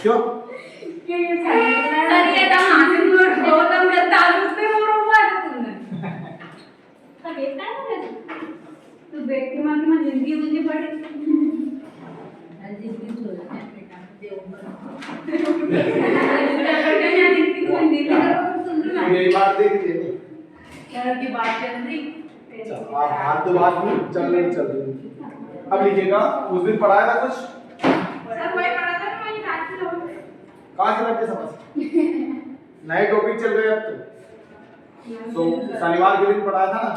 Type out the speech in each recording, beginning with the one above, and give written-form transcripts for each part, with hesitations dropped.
Sure? Sir ये तो मासिक हो तो मैं तालुक पे मोर तुमने सगळेच काय म्हणायचं तू व्यक्ती माझी जिंदगी पडे जिंदगी सोडून ये बात देखिए सर की बात चल रही आप हाथ तो बात नहीं चल रही। अब लिखिएगा उस दिन पढ़ाया था कुछ सर वही पढ़ा था ना वही रात को कहाँ से लग के समझ नए टॉपिक चल रहे अब तो शनिवार के दिन पढ़ाया था ना।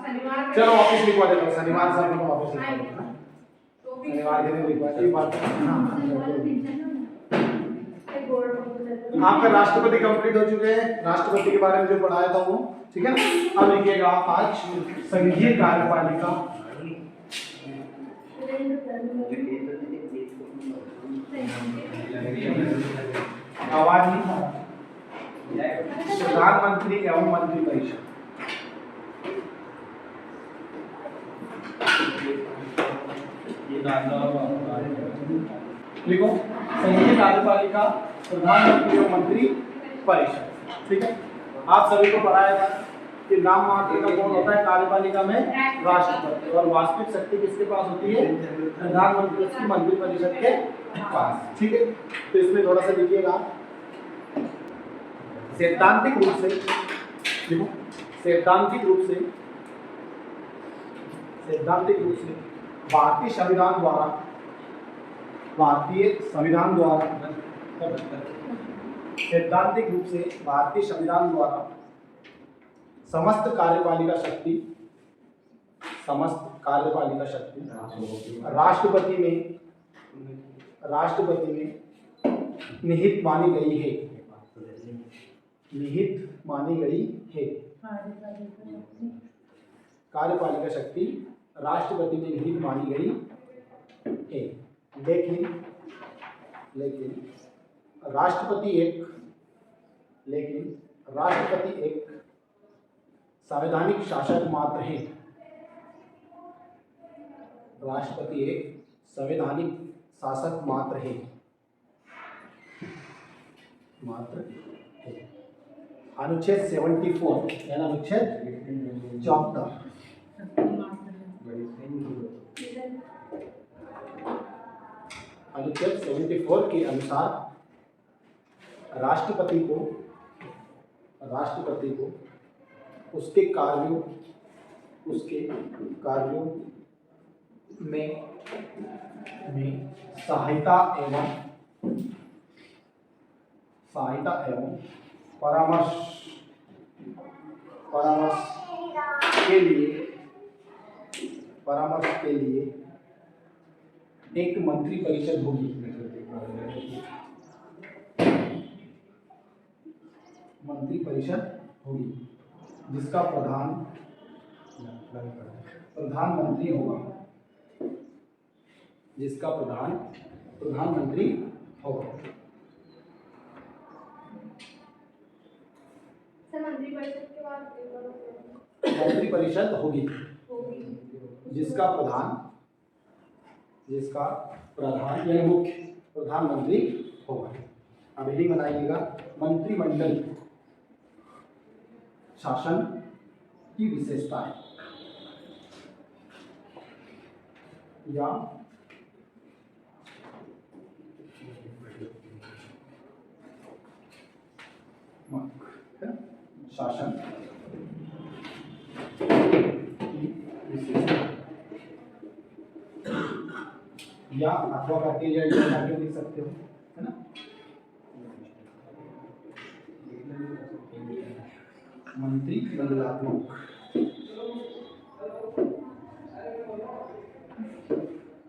शनिवार चलो ऑफिस लिखवा देता हूँ शनिवार सर को ऑफिस लिखवा देता हूँ शनिवार के दिन लिखवा ये बात आपका राष्ट्रपति कंप्लीट हो चुके हैं। राष्ट्रपति के बारे में जो पढ़ाया था वो ठीक है ना। अब लिखिएगा आज संघीय कार्यपालिका आवाज नहीं था प्रधानमंत्री एवं मंत्रिपरिषद लिखो संघीय कार्यपालिका प्रधानमंत्री एवं मंत्री परिषद ठीक है। आप सभी को पढ़ाया था कि नाम मात्र का कौन होता है कार्यपालिका में राष्ट्रपति और वास्तविक शक्ति किसके पास होती है प्रधानमंत्री की मंत्रिपरिषद के पास ठीक है। तो इसमें थोड़ा सा लिखिएगा सैद्धांतिक रूप से देखो सैद्धांतिक रूप से भारतीय संविधान द्वारा समस्त कार्यपालिका शक्ति राष्ट्रपति में निहित मानी गई है कार्यपालिका शक्ति राष्ट्रपति में निहित मानी गई है। लेकिन राष्ट्रपति एक संवैधानिक शासक मात्र है। राष्ट्रपति एक संवैधानिक शासक मात्र है। अनुच्छेद 74 यानी अनुच्छेद 74 अनुच्छेद 74 के अनुसार राष्ट्रपति को उसके कार्यों में सहायता एवं परामर्श के लिए एक मंत्री परिषद होगी। जिसका प्रधानमंत्री होगा। मंत्री परिषद होगी जिसका प्रधान यानी मुख्य प्रधानमंत्री होगा। अब हेडिंग बनाइएगा मंत्रिमंडल शासन की विशेषताएं या शासन की विशेषता या अथवा करके या लिख सकते हो है ना। मंत्रिमंडलात्मक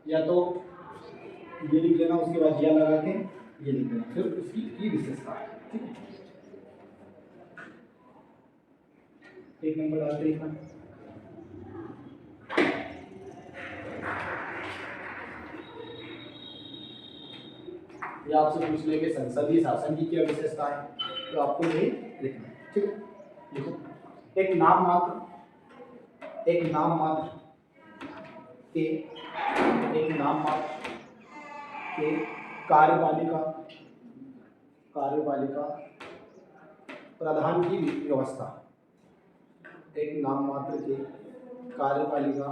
या तो ये लिख लेना उसके बाद या लगा के ये लिख लेना फिर उसकी विशेषता ठीक है। एक नंबर डालते हैं या आपसे पूछ ले कि संसदीय शासन की क्या विशेषता है तो आपको ये लिखना है ठीक है। देखो एक नाम मात्र के कार्यपालिका प्रधान की व्यवस्था, एक नाम मात्र के कार्यपालिका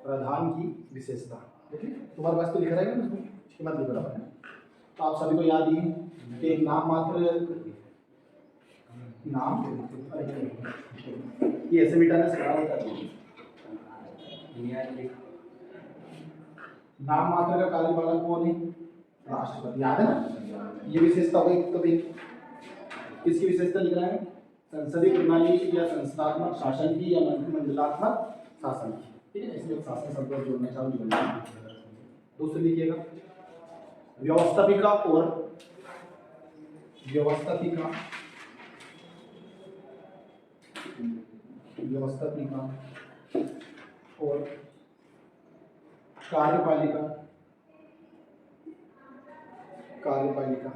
प्रधान की विशेषता। देखिए तुम्हारे पास तो लिखा रहेगा ना, उसमें मत लिखो बराबर है। तो आप सभी को याद ही कि एक नाम मात्र, नाम ये ऐसे मिटाने से खराब होता है। नाम मात्र का कार्यपालक कौन है? राष्ट्रपति। याद है ना, ये विशेषता हो गई। तो भी किसकी विशेषता लिख रहा है? संसदीय प्रणाली या संस्थात्मक शासन की या मंत्रिमंडलात्मक शासन की। ठीक है, इसलिए शासन शब्द जोड़ना चालू करना। दूसरे लिखिएगा व्यवस्थापिका और कार्यपालिका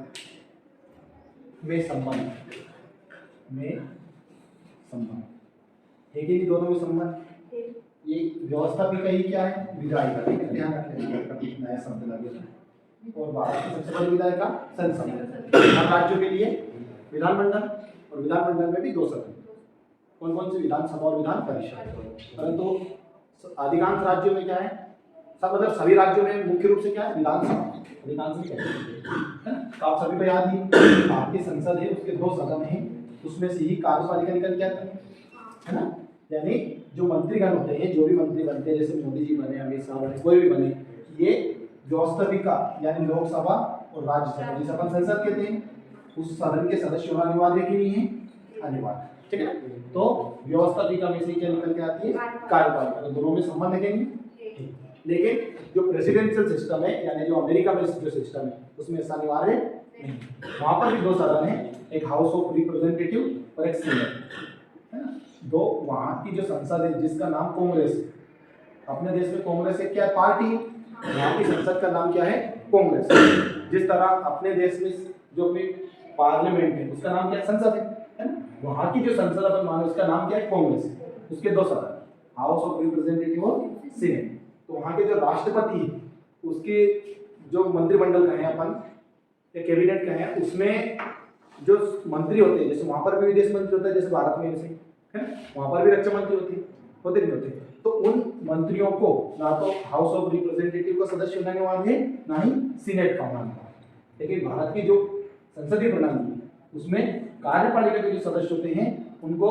में संबंध है कि नहीं? दोनों में संबंध। ये व्यवस्थापिका ही क्या है? विधायिका। ठीक है, ध्यान रखें, नया शब्द लगे। और भारत की सबसे बड़ी विधायिका संसद। हर राज्यों के लिए विधानमंडल, और विधानमंडल में भी दो सदन। कौन कौन से? विधानसभा और विधान परिषद। परंतु अधिकांश राज्यों में क्या है? सब मतलब सभी राज्यों में मुख्य रूप से क्या है? विधानसभा। अधिकांश में क्या है? तो आप सभी को याद ही, भारतीय संसद है, उसके दो सदन हैं, उसमें से ही कार्यपालिका निकल के आती है ना। यानी जो मंत्रीगण होते हैं, जो भी मंत्री बनते हैं, जैसे मोदी जी बने, अमित शाह बने, कोई भी बने, ये व्यवस्थापिका यानी लोकसभा और राज्यसभा, जिसे अपन संसद कहते हैं, उस सदन के सदस्य होना अनिवार्य की नहीं है? अनिवार्य। ठीक है, तो व्यवस्थापिका में से क्या निकल के आती है? कार्यपालिका। तो दोनों में संबंध है कि नहीं? लेकिन जो प्रेसिडेंशियल सिस्टम है, यानी जो अमेरिका में जो सिस्टम है, उसमें ऐसा अनिवार्य नहीं। वहां पर भी दो सदन है, एक हाउस ऑफ रिप्रेजेंटेटिव और एक सीनेट, है ना। दो वहां की जो संसद है, जिसका नाम कांग्रेस है। अपने देश में कांग्रेस एक क्या पार्टी है, वहां की संसद का नाम क्या है? कांग्रेस। जिस तरह अपने देश में जो अपनी पार्लियामेंट है, उसका नाम क्या है? संसद है ना। वहां की जो संसद अपन माने, उसका नाम क्या है? कांग्रेस। उसके दो सदन, हाउस ऑफ रिप्रेजेंटेटिव और सीनेट। तो वहाँ के जो राष्ट्रपति है, उसके जो मंत्रिमंडल का है अपन या कैबिनेट का है, उसमें जो मंत्री होते हैं, जैसे वहाँ पर भी विदेश मंत्री होता है, जैसे भारत में जैसे है, वहाँ पर भी रक्षा मंत्री होते नहीं होते। तो उन मंत्रियों को ना तो हाउस ऑफ रिप्रेजेंटेटिव का सदस्य होना अनिवार्य है, ना ही सीनेट का होना अनिवार्य। लेकिन भारत की जो संसदीय प्रणाली है, उसमें कार्यपालिका के जो सदस्य होते हैं, उनको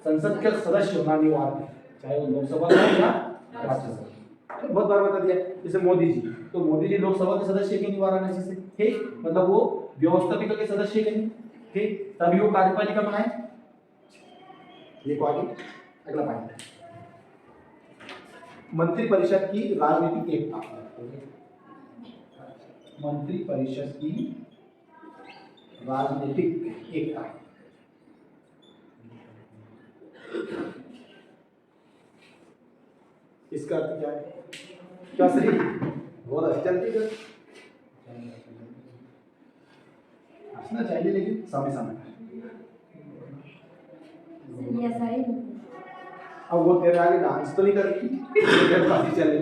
संसद के सदस्य होना अनिवार्य है, चाहे वो लोकसभा का या राज्यसभा। बहुत बार बता दिया। जैसे मोदी जी, तो मोदी जी लोकसभा के सदस्य के नहीं वाराणसी से, ठीक, मतलब वो व्यवस्थापिका के सदस्य के नहीं, ठीक, तभी वो कार्यपालिका बनाए। देखो आगे अगला पॉइंट, मंत्रिपरिषद की राजनीतिक एकता। मंत्रिपरिषद की राजनीतिक एकता। इसका अर्थ क्या है? क्या सही? बहुत अच्छी चलती है, हंसना चाहिए लेकिन समय समय। अब वो तेरे आगे डांस तो नहीं करती, चले।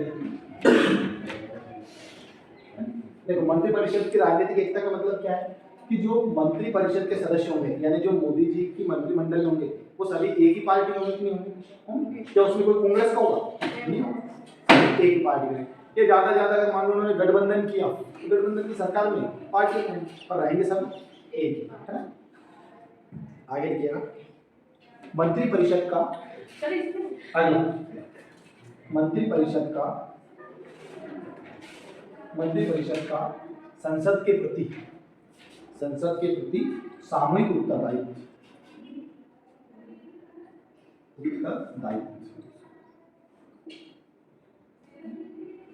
देखो, मंत्रिपरिषद की राजनीतिक एकता का मतलब क्या है कि जो मंत्रिपरिषद के सदस्य होंगे, यानी जो मोदी जी की मंत्रिमंडल होंगे, वो सभी एक ही पार्टी होंगे कि नहीं होंगे? क्या उसमें कोई कांग्रेस का होगा? नहीं होगा, एक ही पार्टी में। ये ज्यादा अगर मान लो उन्होंने गठबंधन किया, तो गठबंधन की सरकार में पार्टी में पर रहेंगे सब एक, है ना। आगे लिखिएगा, मंत्रिपरिषद का अगला, मंत्रिपरिषद का संसद के प्रति सामूहिक उत्तरदायित्व।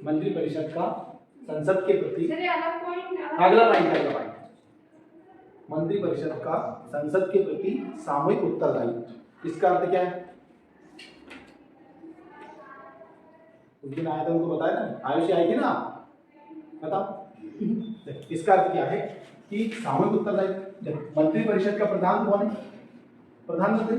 मंत्रिपरिषद का संसद के प्रति, अगला पॉइंट, मंत्रिपरिषद का संसद के प्रति सामूहिक उत्तरदायित्व। इसका अर्थ क्या है? उस दिन आया था, उनको बताया ना, आयुषी आई थी ना, बताओ। इसका अर्थ क्या है कि सामूहिक उत्तरदायित्व। मंत्रिपरिषद का प्रधान कौन है? प्रधानमंत्री,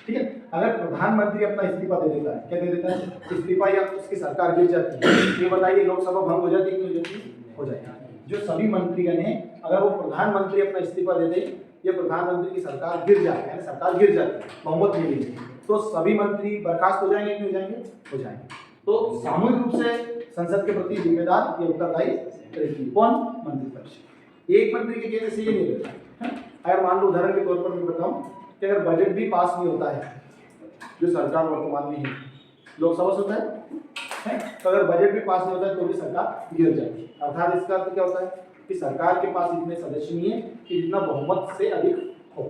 ठीक है। अगर प्रधानमंत्री अपना इस्तीफा दे देता है, क्या दे देता है? इस्तीफा, या उसकी सरकार गिर जाती है, ये बताइए लोकसभा भंग हो जाती है कि नहीं हो जाती? हो जाती है। जो सभी मंत्रीगण हैं, अगर वो प्रधानमंत्री अपना इस्तीफा दे दे या प्रधानमंत्री की सरकार गिर जाती है, सरकार गिर जाती है, बहुमत मिली नहीं, तो सभी मंत्री बर्खास्त हो जाएंगे कि नहीं हो जाएंगे? हो जाएंगे। तो सामूहिक रूप से संसद के प्रति जिम्मेदार या उत्तरदायी रहती है कौन? मंत्रिपरिषद। एक मंत्री के केस से ये नहीं रहता। अगर मान लो उदाहरण के तौर पर मैं बताऊं कि अगर बजट भी पास नहीं होता है, जो सरकार वर्तमान में है, लोकसभा से होता है, तो अगर बजट भी पास नहीं होता है तो भी सरकार गिर जाती है। अर्थात इसका अर्थ क्या होता है कि सरकार के पास इतने सदस्य नहीं है कि जितना बहुमत से अधिक हो,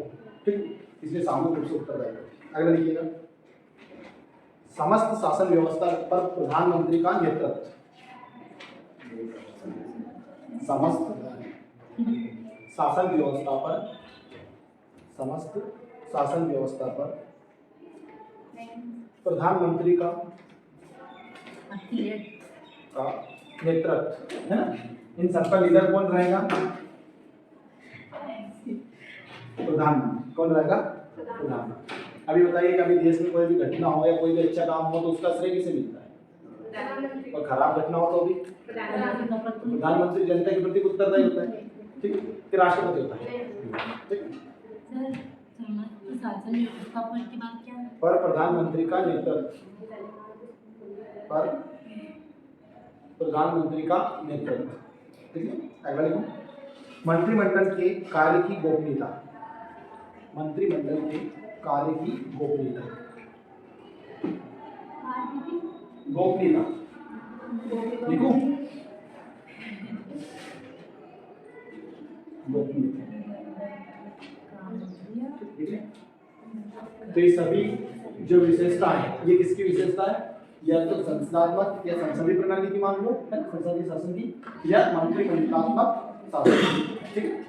ठीक, इसलिए सामूहिक रूप से उत्तरदायी है। अगला लिखिएगा, समस्त शासन व्यवस्था पर प्रधानमंत्री का नेतृत्व। समस्त शासन व्यवस्था पर, समस्त शासन व्यवस्था पर प्रधानमंत्री का नेतृत्व, है ना? इन सबका लीडर कौन रहेगा? प्रधानमंत्री। कौन रहेगा? प्रधानमंत्री। अभी बताइए कि अभी देश में कोई भी घटना हो या कोई भी अच्छा काम हो तो उसका श्रेय किसे मिलता है? और खराब घटना हो तो भी प्रधानमंत्री जनता के प्रति उत्तरदायी होता है, ठीक, कि राष्ट्रपति होता है, ठीक। शासन व्यवस्था पर की बात क्या है? पर प्रधानमंत्री का नेतृत्व, पर प्रधानमंत्री का नेतृत्व, ठीक है। अगला लिखो, मंत्रिमंडल के कार्य की गोपनीयता। मंत्रिमंडल के कार्य की गोपनीयता, गोपनीयता लिखो, गोपनीयता, ठीक है। तो ये सभी जो विशेषता है, ये किसकी विशेषता है? या तो संसदात्मक या संसदीय प्रणाली की मान लो, संसदीय शासन की, या मंत्रिमंडलात्मक शासन, ठीक है।